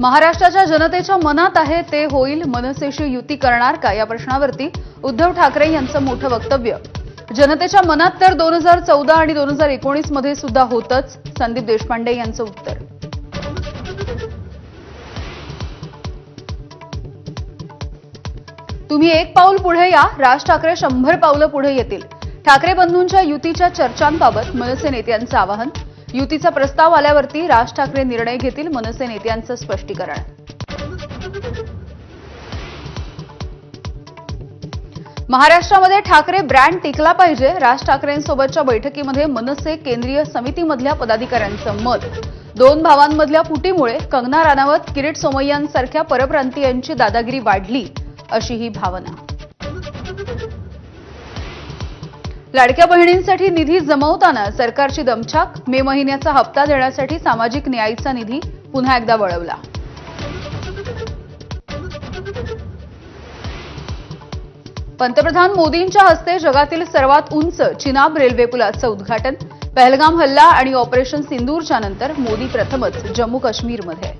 महाराष्ट्राच्या जनतेच्या मनात आहे ते होईल, मनसेशी युती करणार का या प्रश्नावरती उद्धव ठाकरे यांचं मोठं वक्तव्य। जनतेच्या मनात तर 2014 आणि 2019 मध्ये सुद्धा होतच, संदीप देशपांडे यांचं उत्तर। तुम्ही एक पाऊल पुढे या, राज ठाकरे 100 पावलं पुढे येतील। ठाकरे बंधूंच्या युतीच्या चर्चांबाबत मनसे नेत्यांचं आवाहन। युतीचा प्रस्ताव आल्यावरती राज ठाकरे निर्णय घेतील, मनसे नेत्यांचं स्पष्टीकरण। महाराष्ट्रामध्ये ठाकरे ब्रँड टिकला पाहिजे, राज ठाकरेंसोबतच्या बैठकीमध्ये मनसे केंद्रीय समितीमधल्या पदाधिकाऱ्यांचं मत। दोन भावांमधल्या फुटीमुळे कंगना राणावत, किरीट सोमय्यांसारख्या परप्रांतीयांची दादागिरी वाढली, अशी ही भावना। लाडक्या बहिणींसाठी निधी जमवताना सरकारची दमछाक। मे महिन्याचा हप्ता देण्यासाठी सामाजिक न्यायाचा निधी पुन्हा एकदा वळवला। पंतप्रधान मोदींच्या हस्ते जगातील सर्वात उंच चिनाब रेल्वे पुलाचं उद्घाटन। पहलगाम हल्ला आणि ऑपरेशन सिंदूरच्या नंतर मोदी प्रथमच जम्मू काश्मीरमध्ये।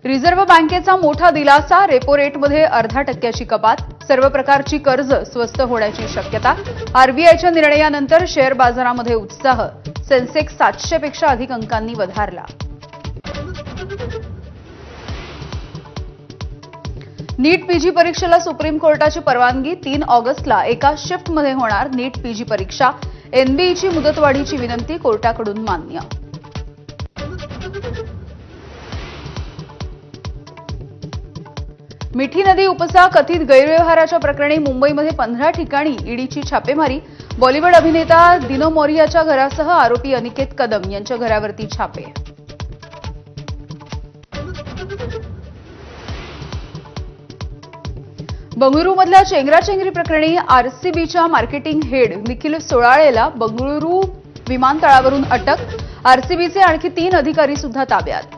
रिझर्व्ह बँकेचा मोठा दिलासा, रेपो रेटमध्ये 0.5% कपात। सर्व प्रकारची कर्ज स्वस्त होण्याची शक्यता। आरबीआयच्या निर्णयानंतर शेअर बाजारामध्ये उत्साह। सेन्सेक्स 700 पेक्षा अधिक अंकांनी वधारला। नीट पीजी परीक्षेला सुप्रीम कोर्टाची परवानगी। 3 ऑगस्टला एका शिफ्टमध्ये होणार नीट पीजी परीक्षा। एनबीईची मुदतवाढीची विनंती कोर्टाकडून मान्य। मिठी नदी उपसा कथित गैरव्यवहाराच्या प्रकरणी मुंबईमध्ये 15 ठिकाणी ईडीची छापेमारी। बॉलिवूड अभिनेता दिनो मोरियाच्या घरासह आरोपी अनिकेत कदम यांच्या घरावरती छापे। बंगळुरूमधल्या चेंगराचेंगरी प्रकरणी आरसीबीच्या मार्केटिंग हेड निखिल सोळाळेला बंगळुरू विमानतळावरून अटक। आरसीबीचे आणखी 3 अधिकारी सुद्धा ताब्यात।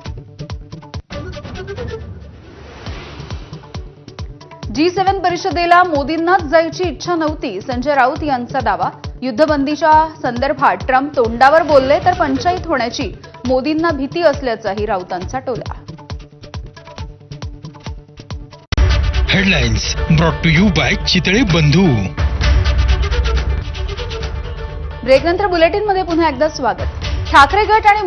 G7 परिषदेला मोदींनाच जायची इच्छा नव्हती, संजय राऊत यांचा दावा। युद्धबंदीच्या संदर्भात ट्रम्प तोंडावर बोलले तर पंचायत होण्याची मोदींना भीती असल्याचाही राऊतांचा टोला। Headlines brought to you by Chitale Bandhu. ब्रेकनंतर बुलेटिनमध्ये पुन्हा एकदा स्वागत। ठाकरे गट आणि